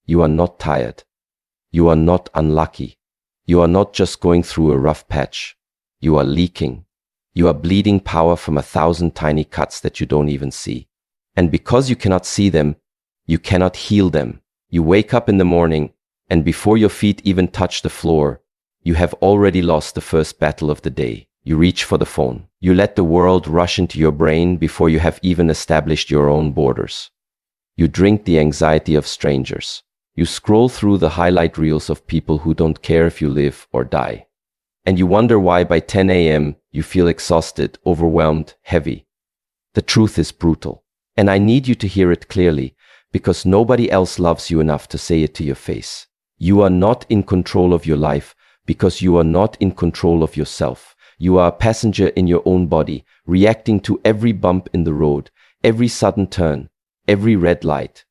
You are not tired. You are not unlucky. You are not just going through a rough patch. You are leaking. You are bleeding power from 1,000 tiny cuts that you don't even see. And because you cannot see them, you cannot heal them. You wake up in the morning, and before your feet even touch the floor, you have already lost the first battle of the day. You reach for the phone. You let the world rush into your brain before you have even established your own borders. You drink the anxiety of strangers. You scroll through the highlight reels of people who don't care if you live or die. And you wonder why by 10 a.m. you feel exhausted, overwhelmed, heavy. The truth is brutal. And I need you to hear it clearly, because nobody else loves you enough to say it to your face. You are not in control of your life because you are not in control of yourself. You are a passenger in your own body, reacting to every bump in the road, every sudden turn, every red light.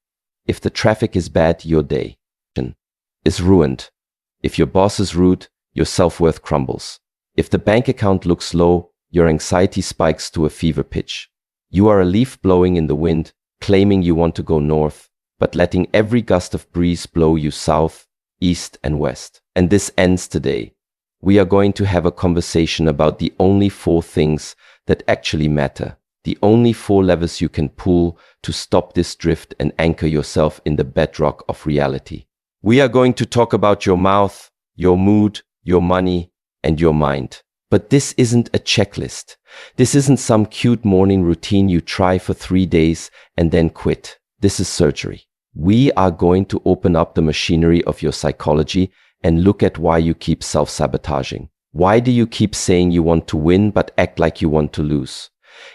If the traffic is bad, your day is ruined. If your boss is rude, your self-worth crumbles. If the bank account looks low, your anxiety spikes to a fever pitch. You are a leaf blowing in the wind, claiming you want to go north, but letting every gust of breeze blow you south, east, and west. And this ends today. We are going to have a conversation about the only 4 things that actually matter. The only 4 levers you can pull to stop this drift and anchor yourself in the bedrock of reality. We are going to talk about your mouth, your mood, your money, and your mind. But this isn't a checklist. This isn't some cute morning routine you try for 3 days and then quit. This is surgery. We are going to open up the machinery of your psychology and look at why you keep self-sabotaging. Why do you keep saying you want to win but act like you want to lose?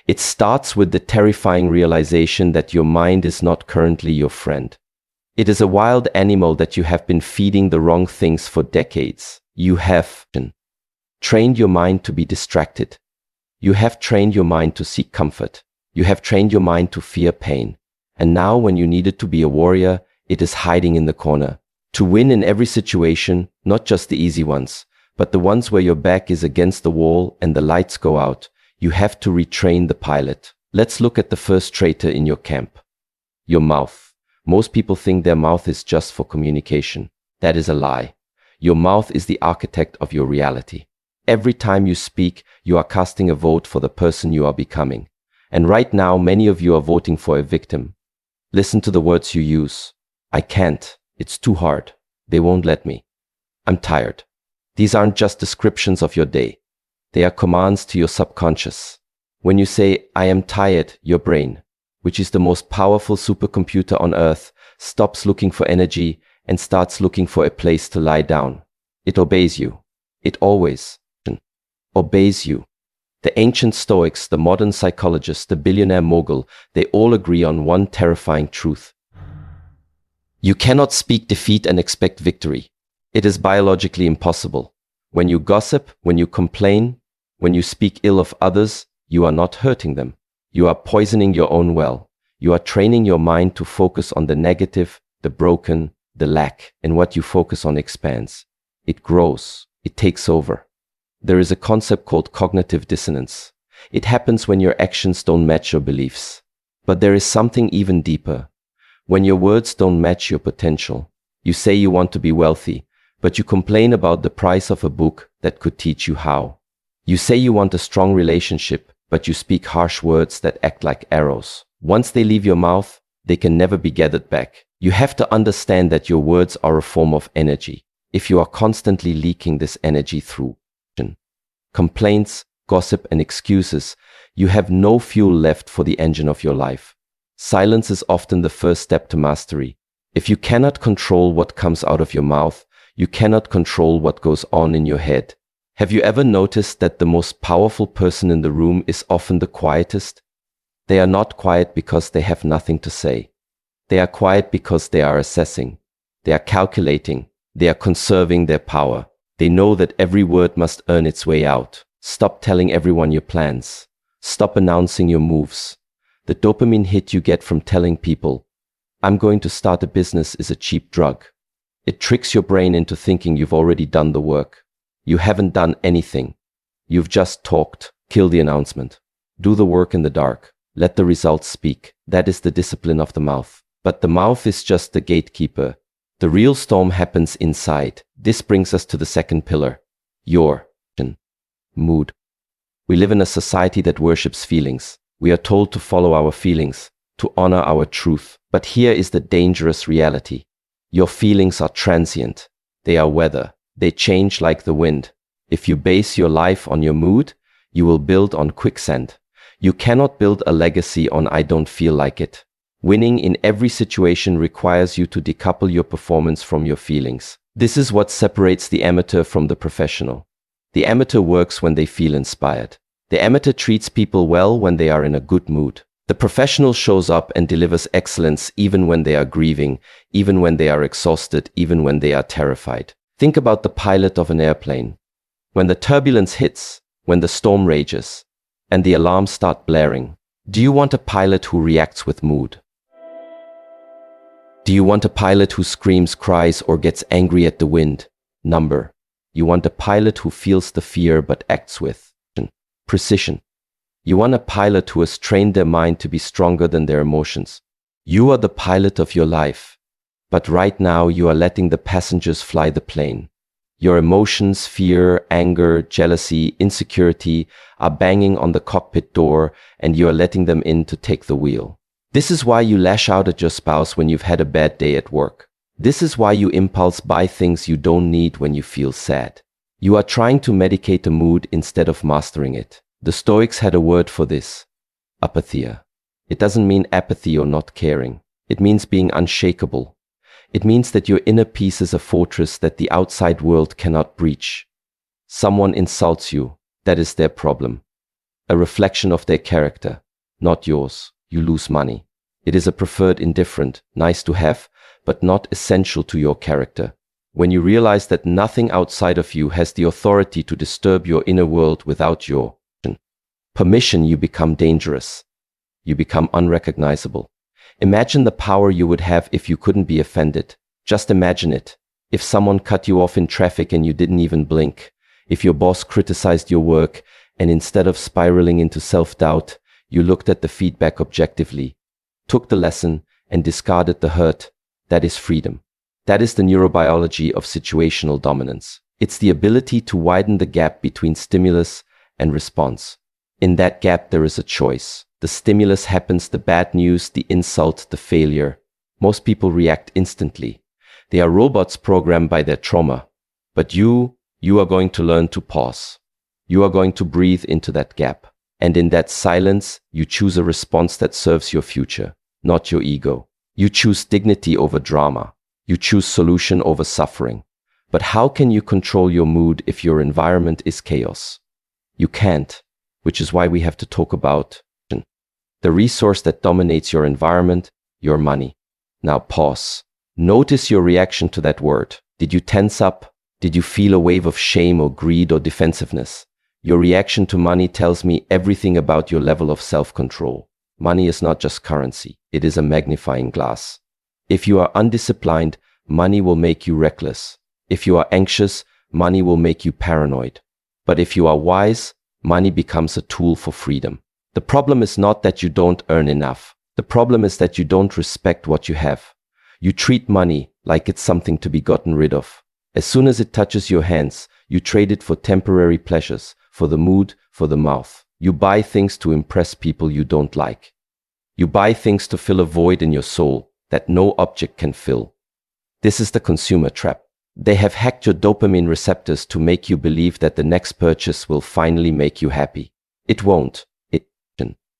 It starts with the terrifying realization that your mind is not currently your friend. It is a wild animal that you have been feeding the wrong things for decades. You have trained your mind to be distracted. You have trained your mind to seek comfort. You have trained your mind to fear pain. And now when you need it to be a warrior, it is hiding in the corner. To win in every situation, not just the easy ones, but the ones where your back is against the wall and the lights go out, you have to retrain the pilot. Let's look at the first traitor in your camp. Your mouth. Most people think their mouth is just for communication. That is a lie. Your mouth is the architect of your reality. Every time you speak, you are casting a vote for the person you are becoming. And right now, many of you are voting for a victim. Listen to the words you use. I can't. It's too hard. They won't let me. I'm tired. These aren't just descriptions of your day. They are commands to your subconscious. When you say, I am tired, your brain, which is the most powerful supercomputer on earth, stops looking for energy and starts looking for a place to lie down. It obeys you. It always obeys you. The ancient Stoics, the modern psychologist, the billionaire mogul, they all agree on one terrifying truth. You cannot speak defeat and expect victory. It is biologically impossible. When you gossip, when you complain, when you speak ill of others, you are not hurting them. You are poisoning your own well. You are training your mind to focus on the negative, the broken, the lack, and what you focus on expands. It grows. It takes over. There is a concept called cognitive dissonance. It happens when your actions don't match your beliefs. But there is something even deeper. When your words don't match your potential. You say you want to be wealthy, but you complain about the price of a book that could teach you how. You say you want a strong relationship, but you speak harsh words that act like arrows. Once they leave your mouth, they can never be gathered back. You have to understand that your words are a form of energy. If you are constantly leaking this energy through complaints, gossip, and excuses, you have no fuel left for the engine of your life. Silence is often the first step to mastery. If you cannot control what comes out of your mouth, you cannot control what goes on in your head. Have you ever noticed that the most powerful person in the room is often the quietest? They are not quiet because they have nothing to say. They are quiet because they are assessing. They are calculating. They are conserving their power. They know that every word must earn its way out. Stop telling everyone your plans. Stop announcing your moves. The dopamine hit you get from telling people, I'm going to start a business, is a cheap drug. It tricks your brain into thinking you've already done the work. You haven't done anything. You've just talked. Kill the announcement. Do the work in the dark. Let the results speak. That is the discipline of the mouth. But the mouth is just the gatekeeper. The real storm happens inside. This brings us to the second pillar, your mood. We live in a society that worships feelings. We are told to follow our feelings, to honor our truth. But here is the dangerous reality. Your feelings are transient. They are weather. They change like the wind. If you base your life on your mood, you will build on quicksand. You cannot build a legacy on "I don't feel like it." Winning in every situation requires you to decouple your performance from your feelings. This is what separates the amateur from the professional. The amateur works when they feel inspired. The amateur treats people well when they are in a good mood. The professional shows up and delivers excellence even when they are grieving, even when they are exhausted, even when they are terrified. Think about the pilot of an airplane. When the turbulence hits, when the storm rages, and the alarms start blaring, do you want a pilot who reacts with mood? Do you want a pilot who screams, cries, or gets angry at the wind? Number. You want a pilot who feels the fear but acts with precision. You want a pilot who has trained their mind to be stronger than their emotions. You are the pilot of your life, but right now you are letting the passengers fly the plane. Your emotions, fear, anger, jealousy, insecurity are banging on the cockpit door, and you are letting them in to take the wheel. This is why you lash out at your spouse when you've had a bad day at work. This is why you impulse buy things you don't need when you feel sad. You are trying to medicate a mood instead of mastering it. The Stoics had a word for this: apatheia. It doesn't mean apathy or not caring. It means being unshakable. It means that your inner peace is a fortress that the outside world cannot breach. Someone insults you, that is their problem. A reflection of their character, not yours. You lose money. It is a preferred indifferent, nice to have, but not essential to your character. When you realize that nothing outside of you has the authority to disturb your inner world without your permission, you become dangerous. You become unrecognizable. Imagine the power you would have if you couldn't be offended. Just imagine it. If someone cut you off in traffic and you didn't even blink. If your boss criticized your work and instead of spiraling into self-doubt, you looked at the feedback objectively, took the lesson, and discarded the hurt. That is freedom. That is the neurobiology of situational dominance. It's the ability to widen the gap between stimulus and response. In that gap, there is a choice. The stimulus happens, the bad news, the insult, the failure. Most people react instantly. They are robots programmed by their trauma. But you are going to learn to pause. You are going to breathe into that gap. And in that silence, you choose a response that serves your future, not your ego. You choose dignity over drama. You choose solution over suffering. But how can you control your mood if your environment is chaos? You can't, which is why we have to talk about the resource that dominates your environment, your money. Now pause. Notice your reaction to that word. Did you tense up? Did you feel a wave of shame or greed or defensiveness? Your reaction to money tells me everything about your level of self-control. Money is not just currency. It is a magnifying glass. If you are undisciplined, money will make you reckless. If you are anxious, money will make you paranoid. But if you are wise, money becomes a tool for freedom. The problem is not that you don't earn enough. The problem is that you don't respect what you have. You treat money like it's something to be gotten rid of. As soon as it touches your hands, you trade it for temporary pleasures, for the mood, for the mouth. You buy things to impress people you don't like. You buy things to fill a void in your soul that no object can fill. This is the consumer trap. They have hacked your dopamine receptors to make you believe that the next purchase will finally make you happy. It won't. It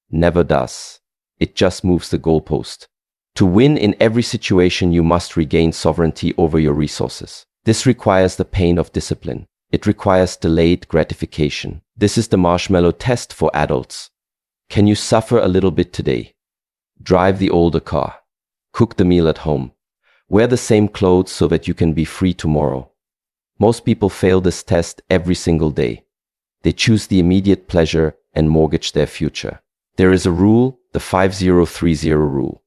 never does. It just moves the goalpost. To win in every situation, you must regain sovereignty over your resources. This requires the pain of discipline. It requires delayed gratification. This is the marshmallow test for adults. Can you suffer a little bit today? Drive the older car. Cook the meal at home. Wear the same clothes so that you can be free tomorrow. Most people fail this test every single day. They choose the immediate pleasure and mortgage their future. There is a rule, the 5030 rule.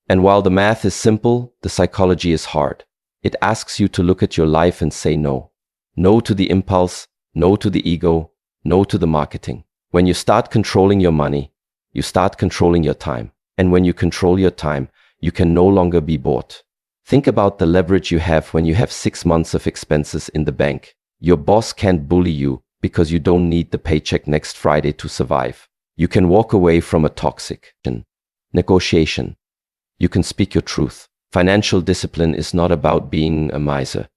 And while the math is simple, the psychology is hard. It asks you to look at your life and say no. No to the impulse, no to the ego, no to the marketing. When you start controlling your money, you start controlling your time. And when you control your time, you can no longer be bought. Think about the leverage you have when you have 6 months of expenses in the bank. Your boss can't bully you because you don't need the paycheck next Friday to survive. You can walk away from a toxic negotiation. You can speak your truth. Financial discipline is not about being a miser.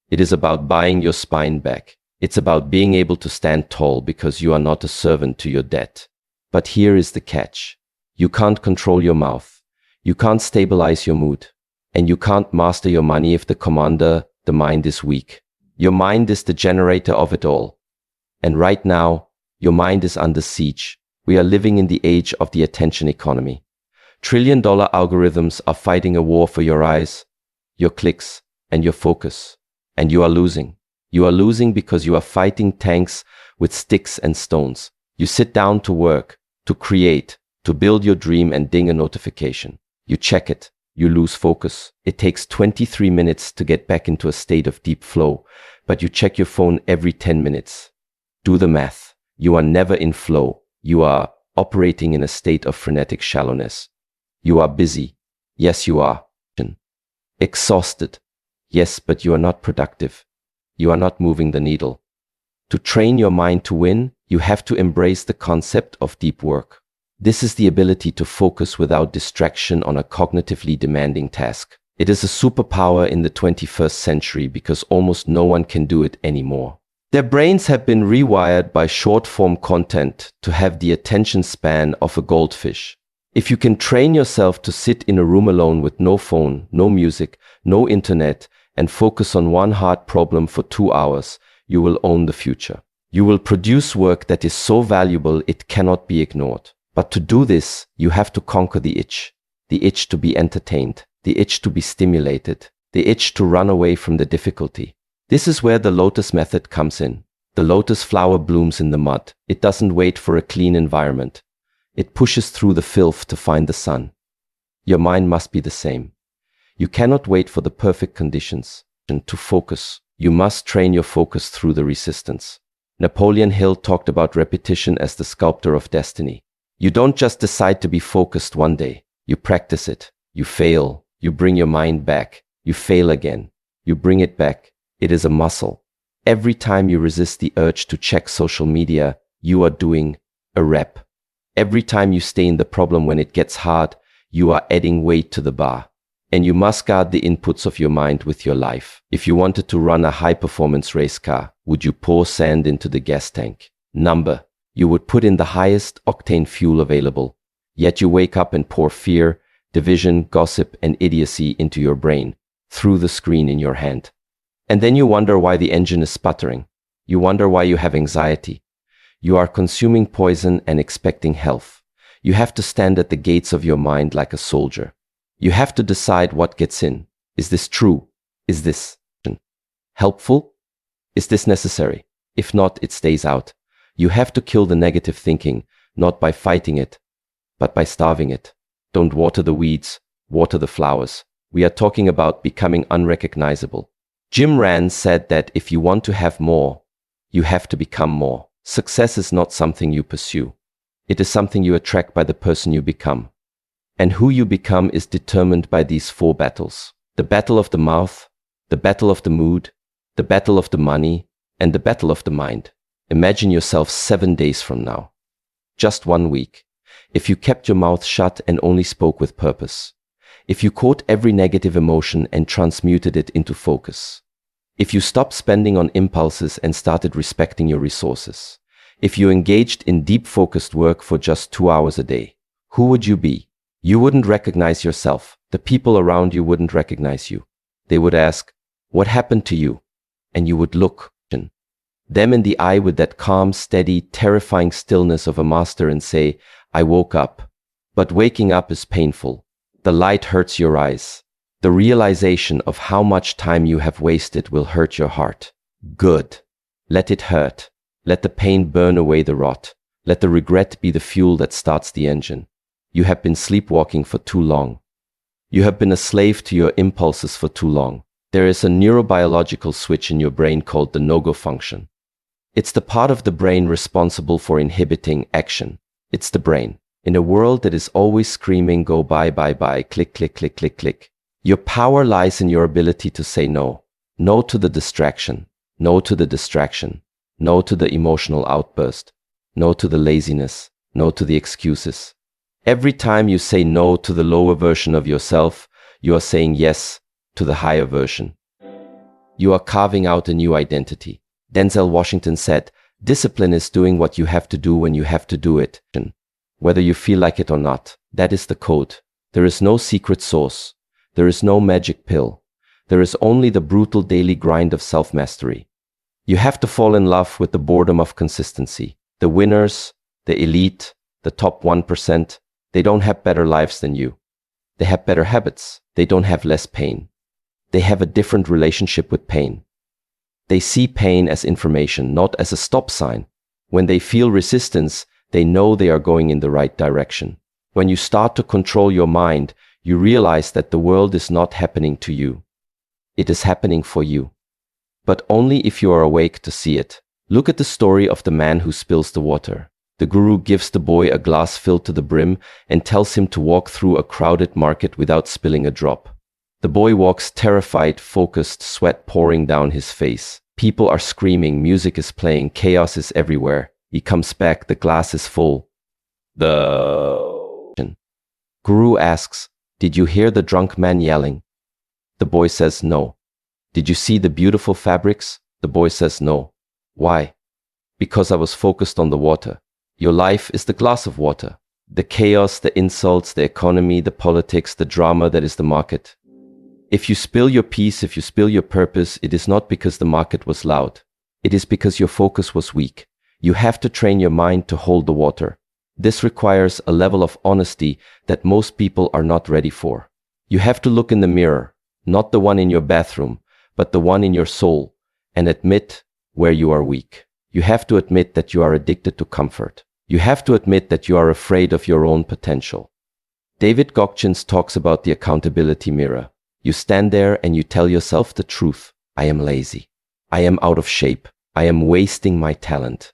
It is about buying your spine back. It's about being able to stand tall because you are not a servant to your debt. But here is the catch. You can't control your mouth. You can't stabilize your mood. And you can't master your money if the mind is weak. Your mind is the generator of it all. And right now, your mind is under siege. We are living in the age of the attention economy. Trillion-dollar algorithms are fighting a war for your eyes, your clicks, and your focus. And you are losing. You are losing because you are fighting tanks with sticks and stones. You sit down to work, to create, to build your dream and ding a notification. You check it. You lose focus. It takes 23 minutes to get back into a state of deep flow, but you check your phone every 10 minutes. Do the math. You are never in flow. You are operating in a state of frenetic shallowness. You are busy. Yes, you are. Exhausted. Yes, but you are not productive. You are not moving the needle. To train your mind to win, you have to embrace the concept of deep work. This is the ability to focus without distraction on a cognitively demanding task. It is a superpower in the 21st century because almost no one can do it anymore. Their brains have been rewired by short-form content to have the attention span of a goldfish. If you can train yourself to sit in a room alone with no phone, no music, no internet, and focus on one hard problem for 2 hours, you will own the future. You will produce work that is so valuable it cannot be ignored. But to do this, you have to conquer the itch to be entertained, the itch to be stimulated, the itch to run away from the difficulty. This is where the lotus method comes in. The lotus flower blooms in the mud. It doesn't wait for a clean environment. It pushes through the filth to find the sun. Your mind must be the same. You cannot wait for the perfect conditions to focus. You must train your focus through the resistance. Napoleon Hill talked about repetition as the sculptor of destiny. You don't just decide to be focused one day. You practice it. You fail. You bring your mind back. You fail again. You bring it back. It is a muscle. Every time you resist the urge to check social media, you are doing a rep. Every time you stay in the problem when it gets hard, you are adding weight to the bar. And you must guard the inputs of your mind with your life. If you wanted to run a high-performance race car, would you pour sand into the gas tank? Number. You would put in the highest octane fuel available. Yet you wake up and pour fear, division, gossip, and idiocy into your brain, through the screen in your hand. And then you wonder why the engine is sputtering. You wonder why you have anxiety. You are consuming poison and expecting health. You have to stand at the gates of your mind like a soldier. You have to decide what gets in. Is this true? Is this helpful? Is this necessary? If not, it stays out. You have to kill the negative thinking, not by fighting it, but by starving it. Don't water the weeds, water the flowers. We are talking about becoming unrecognizable. Jim Rand said that if you want to have more, you have to become more. Success is not something you pursue. It is something you attract by the person you become. And who you become is determined by these 4 battles. The battle of the mouth, the battle of the mood, the battle of the money, and the battle of the mind. Imagine yourself 7 days from now. Just 1 week. If you kept your mouth shut and only spoke with purpose. If you caught every negative emotion and transmuted it into focus. If you stopped spending on impulses and started respecting your resources. If you engaged in deep focused work for just 2 hours a day. Who would you be? You wouldn't recognize yourself. The people around you wouldn't recognize you. They would ask, "What happened to you?" And you would look them in the eye with that calm, steady, terrifying stillness of a master and say, "I woke up." But waking up is painful. The light hurts your eyes. The realization of how much time you have wasted will hurt your heart. Good. Let it hurt. Let the pain burn away the rot. Let the regret be the fuel that starts the engine. You have been sleepwalking for too long. You have been a slave to your impulses for too long. There is a neurobiological switch in your brain called the no-go function. It's the part of the brain responsible for inhibiting action. It's the brain. In a world that is always screaming, go buy, buy, buy, click, click, click, click, click. Your power lies in your ability to say no. No to the distraction. No to the distraction. No to the emotional outburst. No to the laziness. No to the excuses. Every time you say no to the lower version of yourself, you are saying yes to the higher version. You are carving out a new identity. Denzel Washington said, "Discipline is doing what you have to do when you have to do it, whether you feel like it or not." That is the code. There is no secret sauce. There is no magic pill. There is only the brutal daily grind of self-mastery. You have to fall in love with the boredom of consistency. The winners, the elite, the top 1%, they don't have better lives than you. They have better habits. They don't have less pain. They have a different relationship with pain. They see pain as information, not as a stop sign. When they feel resistance, they know they are going in the right direction. When you start to control your mind, you realize that the world is not happening to you. It is happening for you. But only if you are awake to see it. Look at the story of the man who spills the water. The guru gives the boy a glass filled to the brim and tells him to walk through a crowded market without spilling a drop. The boy walks terrified, focused, sweat pouring down his face. People are screaming, music is playing, chaos is everywhere. He comes back, the glass is full. The guru asks, "Did you hear the drunk man yelling?" The boy says no. "Did you see the beautiful fabrics?" The boy says no. Why? Because I was focused on the water. Your life is the glass of water. The chaos, the insults, the economy, the politics, the drama that is the market. If you spill your peace, if you spill your purpose, it is not because the market was loud. It is because your focus was weak. You have to train your mind to hold the water. This requires a level of honesty that most people are not ready for. You have to look in the mirror, not the one in your bathroom, but the one in your soul, and admit where you are weak. You have to admit that you are addicted to comfort. You have to admit that you are afraid of your own potential. David Goggins talks about the accountability mirror. You stand there and you tell yourself the truth. I am lazy. I am out of shape. I am wasting my talent.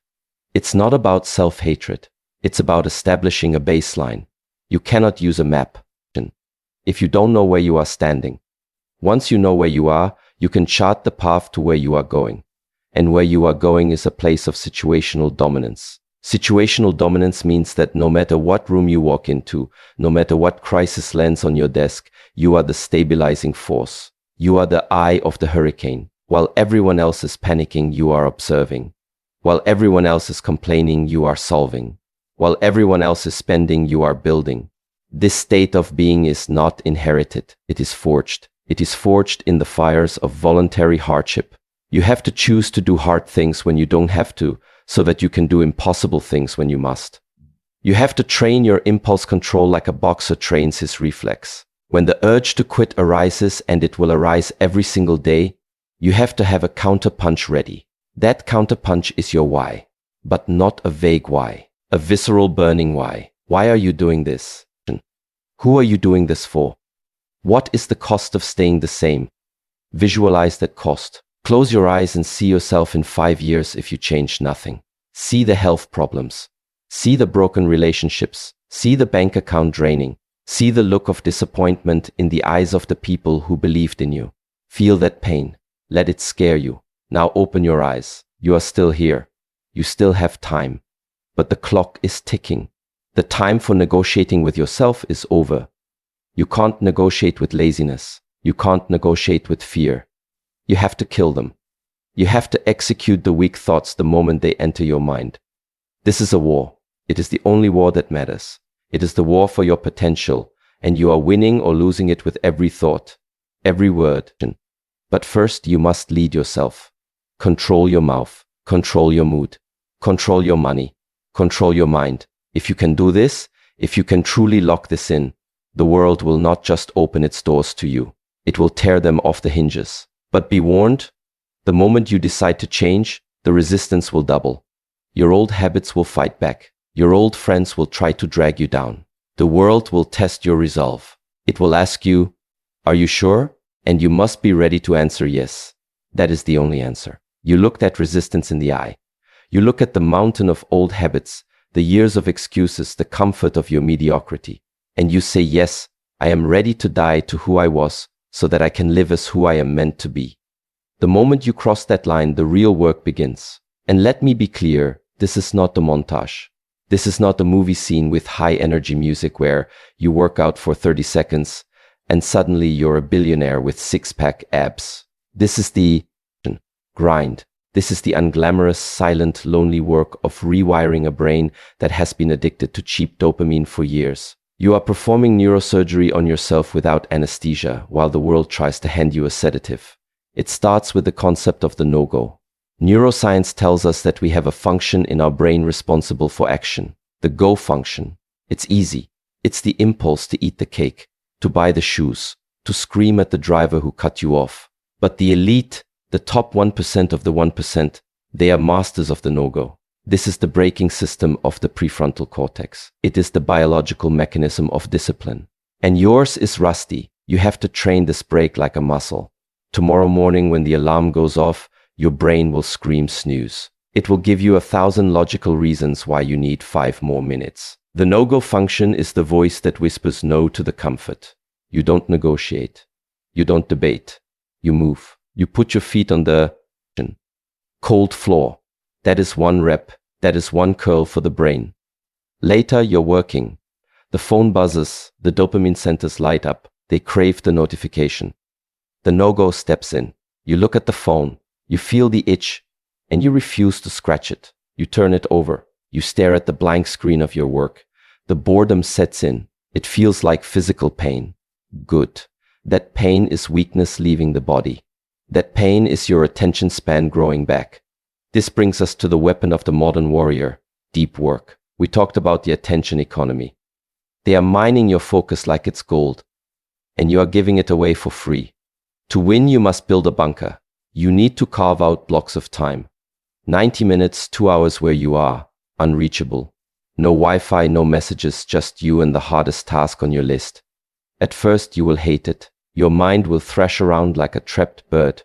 It's not about self-hatred. It's about establishing a baseline. You cannot use a map if you don't know where you are standing. Once you know where you are, you can chart the path to where you are going. And where you are going is a place of situational dominance. Situational dominance means that no matter what room you walk into, no matter what crisis lands on your desk, you are the stabilizing force. You are the eye of the hurricane. While everyone else is panicking, you are observing. While everyone else is complaining, you are solving. While everyone else is spending, you are building. This state of being is not inherited. It is forged. It is forged in the fires of voluntary hardship. You have to choose to do hard things when you don't have to, so that you can do impossible things when you must. You have to train your impulse control like a boxer trains his reflex. When the urge to quit arises, and it will arise every single day, you have to have a counterpunch ready. That counterpunch is your why, but not a vague why, a visceral burning why. Why are you doing this? Who are you doing this for? What is the cost of staying the same? Visualize that cost. Close your eyes and see yourself in 5 years if you change nothing. See the health problems. See the broken relationships. See the bank account draining. See the look of disappointment in the eyes of the people who believed in you. Feel that pain. Let it scare you. Now open your eyes. You are still here. You still have time. But the clock is ticking. The time for negotiating with yourself is over. You can't negotiate with laziness. You can't negotiate with fear. You have to kill them. You have to execute the weak thoughts the moment they enter your mind. This is a war. It is the only war that matters. It is the war for your potential, and you are winning or losing it with every thought, every word. But first, you must lead yourself. Control your mouth. Control your mood. Control your money. Control your mind. If you can do this, if you can truly lock this in, the world will not just open its doors to you. It will tear them off the hinges. But be warned, the moment you decide to change, the resistance will double. Your old habits will fight back. Your old friends will try to drag you down. The world will test your resolve. It will ask you, "Are you sure?" And you must be ready to answer yes. That is the only answer. You look that resistance in the eye. You look at the mountain of old habits, the years of excuses, the comfort of your mediocrity. And you say, "Yes, I am ready to die to who I was, so that I can live as who I am meant to be. The moment you cross that line, the real work begins. And let me be clear, this is not a montage. This is not a movie scene with high energy music where you work out for 30 seconds and suddenly you're a billionaire with six-pack abs. This is the grind. This is the unglamorous, silent, lonely work of rewiring a brain that has been addicted to cheap dopamine for years. You are performing neurosurgery on yourself without anesthesia while the world tries to hand you a sedative. It starts with the concept of the no-go. Neuroscience tells us that we have a function in our brain responsible for action, the go function. It's easy. It's the impulse to eat the cake, to buy the shoes, to scream at the driver who cut you off. But the elite, the top 1% of the 1%, they are masters of the no-go. This is the braking system of the prefrontal cortex. It is the biological mechanism of discipline. And yours is rusty. You have to train this brake like a muscle. Tomorrow morning when the alarm goes off, your brain will scream snooze. It will give you 1,000 logical reasons why you need 5 more minutes. The no-go function is the voice that whispers no to the comfort. You don't negotiate. You don't debate. You move. You put your feet on the cold floor. That is 1 rep. That is 1 curl for the brain. Later, you're working. The phone buzzes. The dopamine centers light up. They crave the notification. The no-go steps in. You look at the phone. You feel the itch, and you refuse to scratch it. You turn it over. You stare at the blank screen of your work. The boredom sets in. It feels like physical pain. Good. That pain is weakness leaving the body. That pain is your attention span growing back. This brings us to the weapon of the modern warrior, deep work. We talked about the attention economy. They are mining your focus like it's gold, and you are giving it away for free. To win, you must build a bunker. You need to carve out blocks of time. 90 minutes, 2 hours where you are, unreachable. No Wi-Fi, no messages, just you and the hardest task on your list. At first you will hate it. Your mind will thrash around like a trapped bird.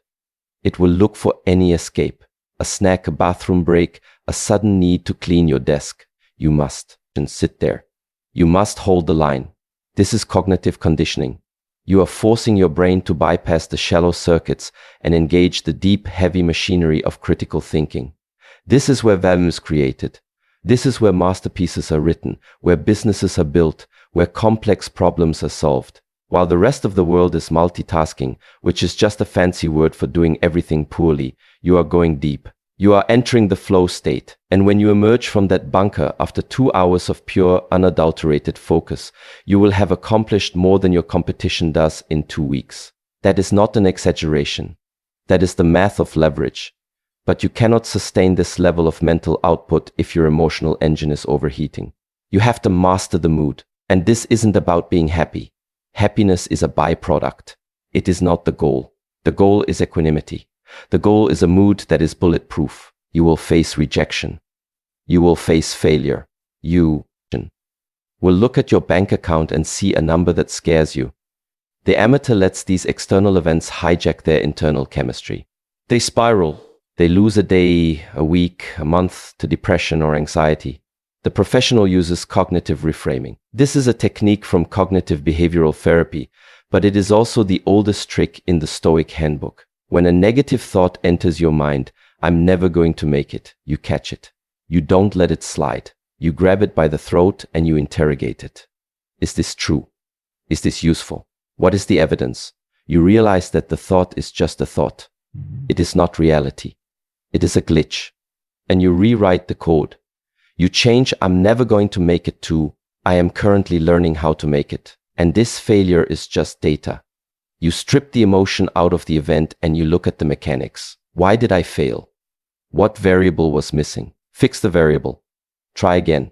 It will look for any escape. A snack, a bathroom break, a sudden need to clean your desk. You must sit there. You must hold the line. This is cognitive conditioning. You are forcing your brain to bypass the shallow circuits and engage the deep, heavy machinery of critical thinking. This is where value is created. This is where masterpieces are written, where businesses are built, where complex problems are solved. While the rest of the world is multitasking, which is just a fancy word for doing everything poorly, you are going deep. You are entering the flow state. And when you emerge from that bunker after 2 hours of pure, unadulterated focus, you will have accomplished more than your competition does in 2 weeks. That is not an exaggeration. That is the math of leverage. But you cannot sustain this level of mental output if your emotional engine is overheating. You have to master the mood. And this isn't about being happy. Happiness is a byproduct. It is not the goal. The goal is equanimity. The goal is a mood that is bulletproof. You will face rejection. You will face failure. You will look at your bank account and see a number that scares you. The amateur lets these external events hijack their internal chemistry. They spiral. They lose a day, a week, a month to depression or anxiety. The professional uses cognitive reframing. This is a technique from cognitive behavioral therapy, but it is also the oldest trick in the Stoic handbook. When a negative thought enters your mind, I'm never going to make it, you catch it. You don't let it slide. You grab it by the throat and you interrogate it. Is this true? Is this useful? What is the evidence? You realize that the thought is just a thought. It is not reality. It is a glitch. And you rewrite the code. You change I'm never going to make it to I am currently learning how to make it. And this failure is just data. You strip the emotion out of the event and you look at the mechanics. Why did I fail? What variable was missing? Fix the variable. Try again.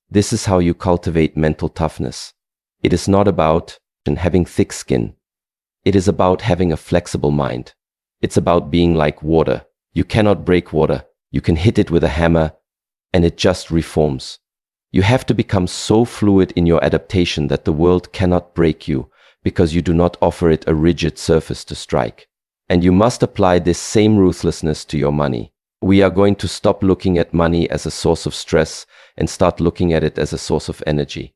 This is how you cultivate mental toughness. It is not about having thick skin. It is about having a flexible mind. It's about being like water. You cannot break water. You can hit it with a hammer and it just reforms. You have to become so fluid in your adaptation that the world cannot break you because you do not offer it a rigid surface to strike. And you must apply this same ruthlessness to your money. We are going to stop looking at money as a source of stress and start looking at it as a source of energy.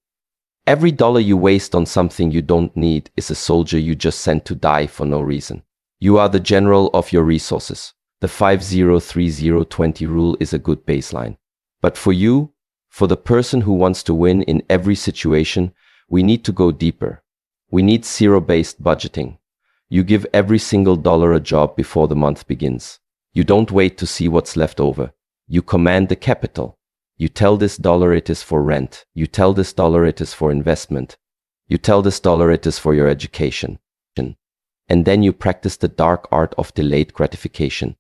Every dollar you waste on something you don't need is a soldier you just sent to die for no reason. You are the general of your resources. The 50-30-20 rule is a good baseline. But for you, for the person who wants to win in every situation, we need to go deeper. We need zero-based budgeting. You give every single dollar a job before the month begins. You don't wait to see what's left over. You command the capital. You tell this dollar it is for rent. You tell this dollar it is for investment. You tell this dollar it is for your education. And then you practice the dark art of delayed gratification.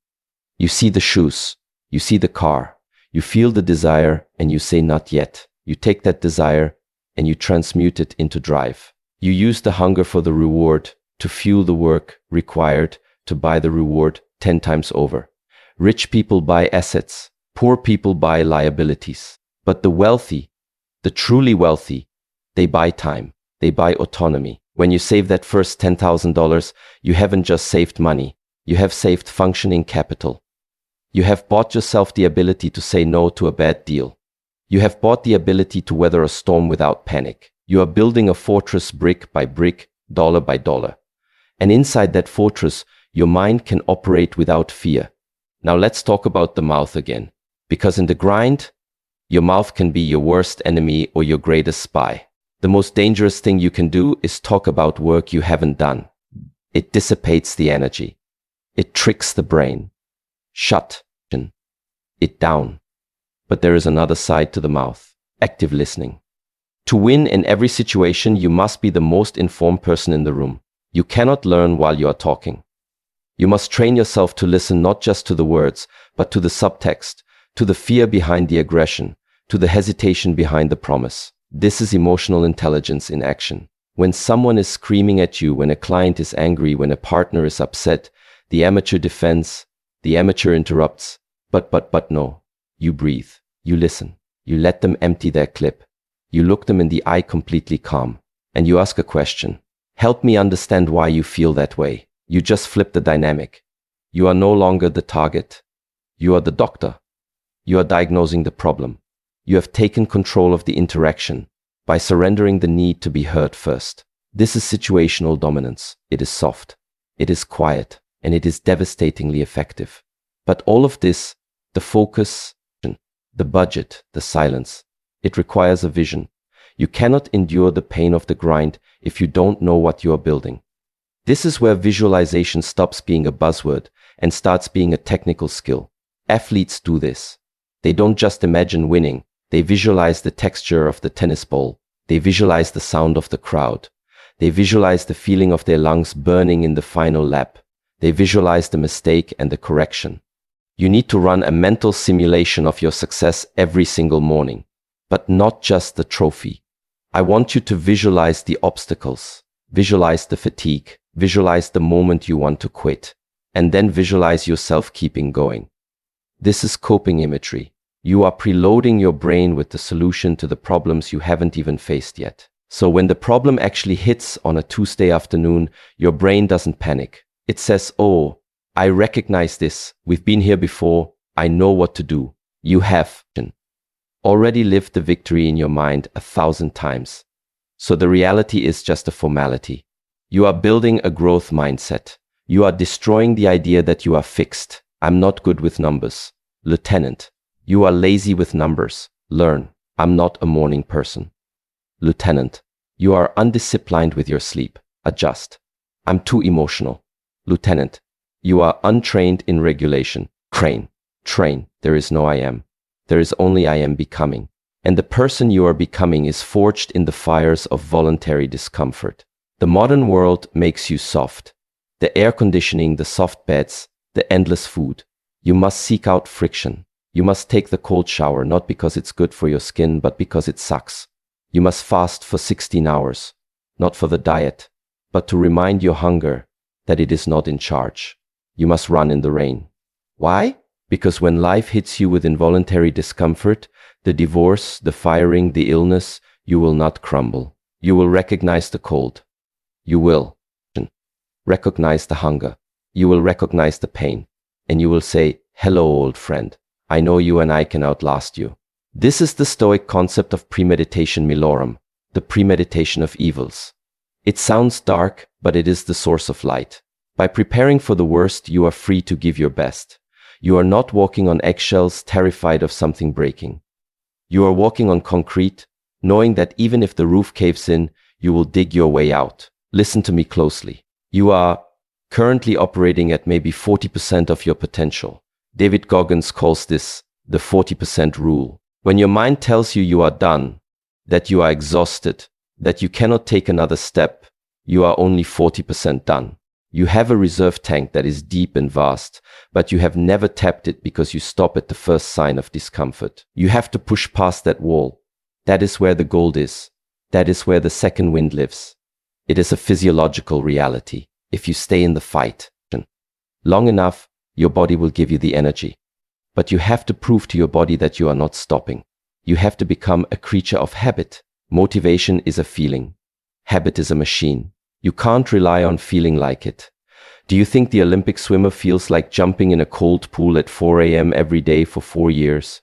You see the shoes. You see the car. You feel the desire and you say not yet. You take that desire and you transmute it into drive. You use the hunger for the reward to fuel the work required to buy the reward 10 times over. Rich people buy assets. Poor people buy liabilities. But the wealthy, the truly wealthy, they buy time. They buy autonomy. When you save that first $10,000, you haven't just saved money. You have saved functioning capital. You have bought yourself the ability to say no to a bad deal. You have bought the ability to weather a storm without panic. You are building a fortress brick by brick, dollar by dollar. And inside that fortress, your mind can operate without fear. Now let's talk about the mouth again. Because in the grind, your mouth can be your worst enemy or your greatest spy. The most dangerous thing you can do is talk about work you haven't done. It dissipates the energy. It tricks the brain. Shut it down. But there is another side to the mouth. Active listening. To win in every situation, you must be the most informed person in the room. You cannot learn while you are talking. You must train yourself to listen not just to the words, but to the subtext, to the fear behind the aggression, to the hesitation behind the promise. This is emotional intelligence in action. When someone is screaming at you, when a client is angry, when a partner is upset, the amateur defends, the amateur interrupts. But no. You breathe. You listen. You let them empty their clip. You look them in the eye completely calm. And you ask a question. Help me understand why you feel that way. You just flip the dynamic. You are no longer the target. You are the doctor. You are diagnosing the problem. You have taken control of the interaction by surrendering the need to be heard first. This is situational dominance. It is soft. It is quiet. And it is devastatingly effective. But all of this, the focus, the budget, the silence, it requires a vision. You cannot endure the pain of the grind if you don't know what you are building. This is where visualization stops being a buzzword and starts being a technical skill. Athletes do this. They don't just imagine winning. They visualize the texture of the tennis ball. They visualize the sound of the crowd. They visualize the feeling of their lungs burning in the final lap. They visualize the mistake and the correction. You need to run a mental simulation of your success every single morning, but not just the trophy. I want you to visualize the obstacles, visualize the fatigue, visualize the moment you want to quit, and then visualize yourself keeping going. This is coping imagery. You are preloading your brain with the solution to the problems you haven't even faced yet. So when the problem actually hits on a Tuesday afternoon, your brain doesn't panic. It says, "Oh, I recognize this. We've been here before. I know what to do." You have already lived the victory in your mind 1,000 times. So the reality is just a formality. You are building a growth mindset. You are destroying the idea that you are fixed. I'm not good with numbers. Lieutenant, you are lazy with numbers. Learn. I'm not a morning person. Lieutenant, you are undisciplined with your sleep. Adjust. I'm too emotional. Lieutenant, you are untrained in regulation. Train. There is no I am. There is only I am becoming. And the person you are becoming is forged in the fires of voluntary discomfort. The modern world makes you soft. The air conditioning, the soft beds, the endless food. You must seek out friction. You must take the cold shower, not because it's good for your skin, but because it sucks. You must fast for 16 hours, not for the diet, but to remind your hunger that it is not in charge. You must run in the rain. Why? Because when life hits you with involuntary discomfort, the divorce, the firing, the illness, you will not crumble. You will recognize the cold. You will recognize the hunger. You will recognize the pain. And you will say, "Hello, old friend. I know you and I can outlast you." This is the Stoic concept of premeditation malorum. the premeditation of evils. It sounds dark, but it is the source of light. By preparing for the worst, you are free to give your best. You are not walking on eggshells, terrified of something breaking. You are walking on concrete, knowing that even if the roof caves in, you will dig your way out. Listen to me closely. You are currently operating at maybe 40% of your potential. David Goggins calls this the 40% rule. When your mind tells you are done, that you are exhausted, that you cannot take another step, you are only 40% done. You have a reserve tank that is deep and vast, but you have never tapped it because you stop at the first sign of discomfort. You have to push past that wall. That is where the gold is. That is where the second wind lives. It is a physiological reality. If you stay in the fight long enough, your body will give you the energy. But you have to prove to your body that you are not stopping. You have to become a creature of habit. Motivation is a feeling. Habit is a machine. You can't rely on feeling like it. Do you think the Olympic swimmer feels like jumping in a cold pool at 4 a.m. every day for 4 years?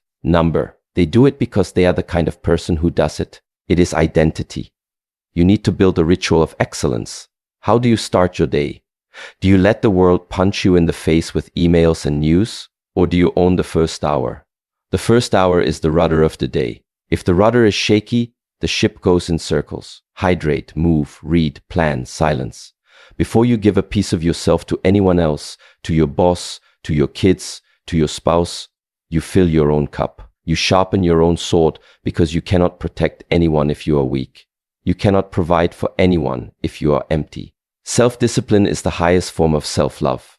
They do it because they are the kind of person who does it. It is identity. You need to build a ritual of excellence. How do you start your day? Do you let the world punch you in the face with emails and news? Or do you own the first hour? The first hour is the rudder of the day. If the rudder is shaky, the ship goes in circles. Hydrate, move, read, plan, silence. Before you give a piece of yourself to anyone else, to your boss, to your kids, to your spouse, you fill your own cup. You sharpen your own sword because you cannot protect anyone if you are weak. You cannot provide for anyone if you are empty. Self-discipline is the highest form of self-love.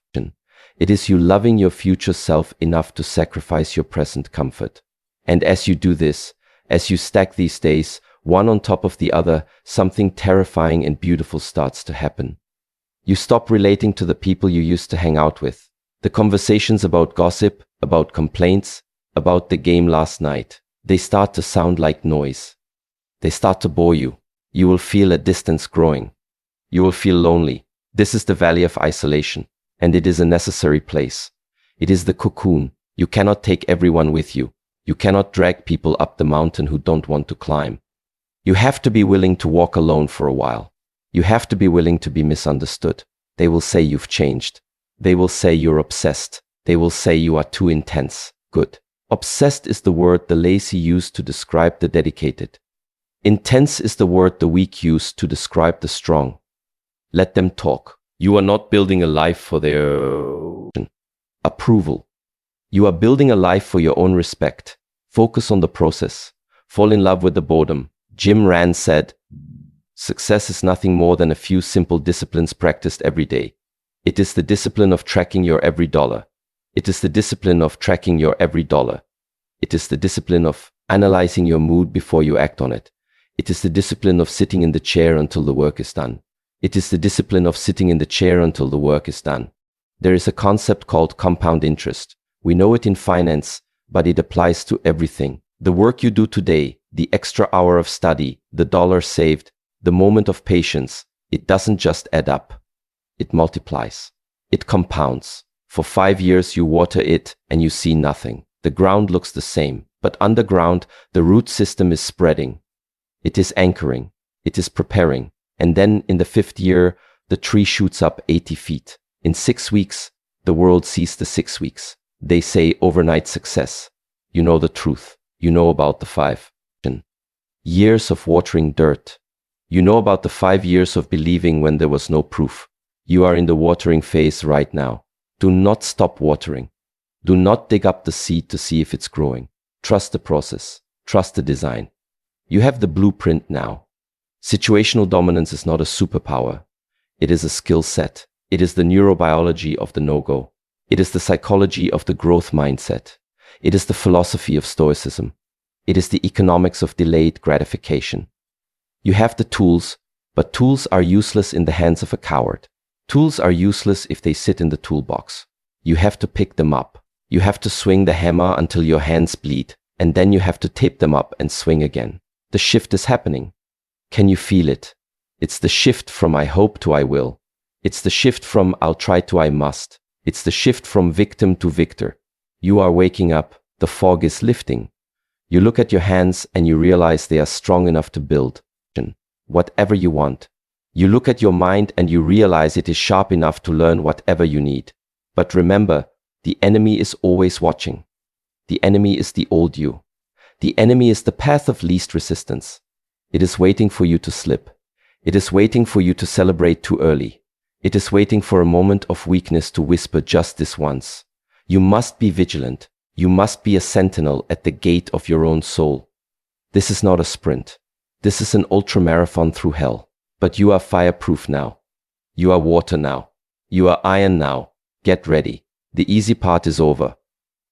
It is you loving your future self enough to sacrifice your present comfort. And as you do this, as you stack these days, one on top of the other, something terrifying and beautiful starts to happen. You stop relating to the people you used to hang out with. The conversations about gossip, about complaints, about the game last night, they start to sound like noise. They start to bore you. You will feel a distance growing. You will feel lonely. This is the valley of isolation, and it is a necessary place. It is the cocoon. You cannot take everyone with you. You cannot drag people up the mountain who don't want to climb. You have to be willing to walk alone for a while. You have to be willing to be misunderstood. They will say you've changed. They will say you're obsessed. They will say you are too intense. Good. Obsessed is the word the lazy use to describe the dedicated. Intense is the word the weak use to describe the strong. Let them talk. You are not building a life for their approval. You are building a life for your own respect. Focus on the process. Fall in love with the boredom. Jim Rand said, "Success is nothing more than a few simple disciplines practiced every day. It is the discipline of tracking your every dollar. It is the discipline of tracking your every dollar. It is the discipline of analyzing your mood before you act on it. It is the discipline of sitting in the chair until the work is done. It is the discipline of sitting in the chair until the work is done." There is a concept called compound interest. We know it in finance, but it applies to everything. The work you do today, the extra hour of study, the dollar saved, the moment of patience, it doesn't just add up. It multiplies. It compounds. For 5 years you water it and you see nothing. The ground looks the same, but underground the root system is spreading. It is anchoring. It is preparing. And then in the 5th year, the tree shoots up 80 feet. In 6 weeks, the world sees the 6 weeks. They say overnight success. You know the truth. You know about the 5 years of watering dirt. You know about the 5 years of believing when there was no proof. You are in the watering phase right now. Do not stop watering. Do not dig up the seed to see if it's growing. Trust the process. Trust the design. You have the blueprint now. Situational dominance is not a superpower. It is a skill set. It is the neurobiology of the no-go. It is the psychology of the growth mindset. It is the philosophy of stoicism. It is the economics of delayed gratification. You have the tools, but tools are useless in the hands of a coward. Tools are useless if they sit in the toolbox. You have to pick them up. You have to swing the hammer until your hands bleed, and then you have to tape them up and swing again. The shift is happening. Can you feel it? It's the shift from I hope to I will. It's the shift from I'll try to I must. It's the shift from victim to victor. You are waking up. The fog is lifting. You look at your hands and you realize they are strong enough to build. whatever you want. You look at your mind and you realize it is sharp enough to learn whatever you need. But remember, the enemy is always watching. The enemy is the old you. The enemy is the path of least resistance. It is waiting for you to slip. It is waiting for you to celebrate too early. It is waiting for a moment of weakness to whisper just this once. You must be vigilant. You must be a sentinel at the gate of your own soul. This is not a sprint. This is an ultramarathon through hell. But you are fireproof now. You are water now. You are iron now. Get ready. The easy part is over.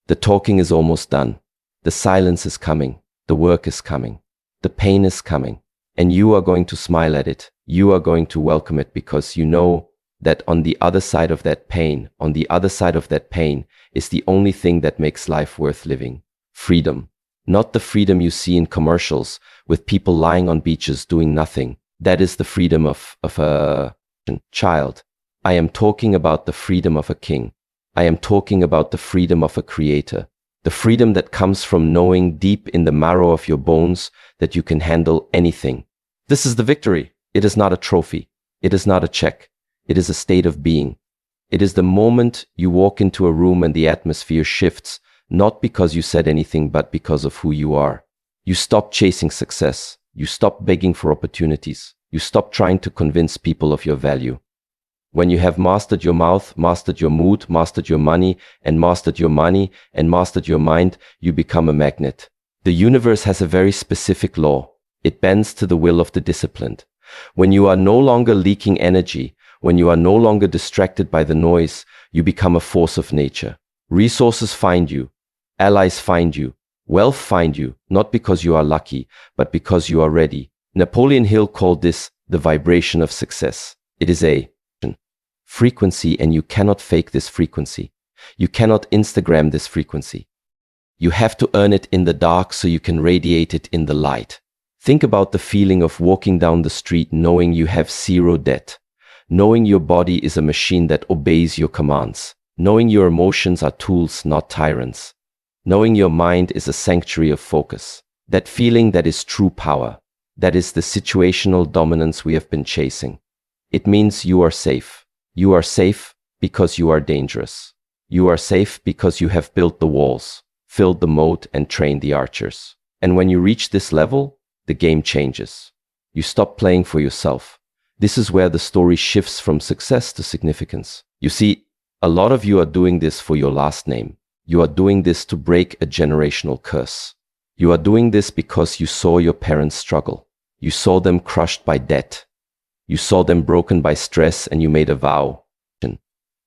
The talking is almost done. The silence is coming. The work is coming. The pain is coming. And you are going to smile at it. You are going to welcome it because you know that on the other side of that pain, is the only thing that makes life worth living. Freedom. Not the freedom you see in commercials with people lying on beaches doing nothing. That is the freedom of a child. I am talking about the freedom of a king. I am talking about the freedom of a creator. The freedom that comes from knowing deep in the marrow of your bones that you can handle anything. This is the victory. It is not a trophy. It is not a check. It is a state of being. It is the moment you walk into a room and the atmosphere shifts, not because you said anything, but because of who you are. You stop chasing success. You stop begging for opportunities. You stop trying to convince people of your value. When you have mastered your mouth, mastered your mood, mastered your money, and mastered your mind, you become a magnet. The universe has a very specific law. It bends to the will of the disciplined. When you are no longer leaking energy, when you are no longer distracted by the noise, you become a force of nature. Resources find you. Allies find you. Wealth find you, not because you are lucky, but because you are ready. Napoleon Hill called this the vibration of success. It is a frequency, and you cannot fake this frequency. You cannot Instagram this frequency. You have to earn it in the dark so you can radiate it in the light. Think about the feeling of walking down the street knowing you have zero debt, knowing your body is a machine that obeys your commands, knowing your emotions are tools, not tyrants, knowing your mind is a sanctuary of focus. That feeling, that is true power. That is the situational dominance we have been chasing. It means you are safe. You are safe because you are dangerous. You are safe because you have built the walls, filled the moat, and trained the archers. And when you reach this level, the game changes. You stop playing for yourself. This is where the story shifts from success to significance. You see, a lot of you are doing this for your last name. You are doing this to break a generational curse. You are doing this because you saw your parents struggle. You saw them crushed by debt. You saw them broken by stress, and you made a vow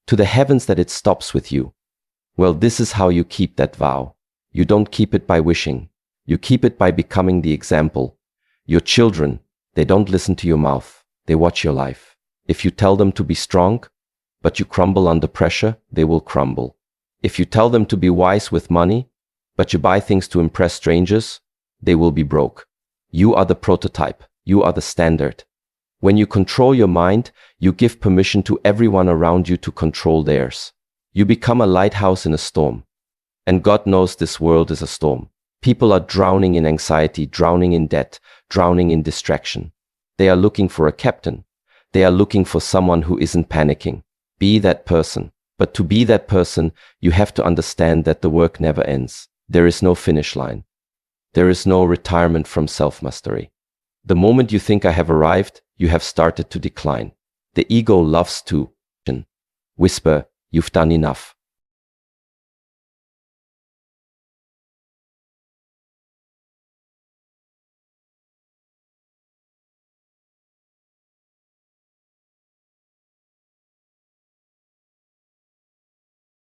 to the heavens that it stops with you. Well, this is how you keep that vow. You don't keep it by wishing. You keep it by becoming the example. Your children, they don't listen to your mouth. They watch your life. If you tell them to be strong, but you crumble under pressure, they will crumble. If you tell them to be wise with money, but you buy things to impress strangers, they will be broke. You are the prototype. You are the standard. When you control your mind, you give permission to everyone around you to control theirs. You become a lighthouse in a storm. And God knows this world is a storm. People are drowning in anxiety, drowning in debt, drowning in distraction. They are looking for a captain. They are looking for someone who isn't panicking. Be that person. But to be that person, you have to understand that the work never ends. There is no finish line. There is no retirement from self-mastery. The moment you think I have arrived, you have started to decline. The ego loves to whisper, you've done enough.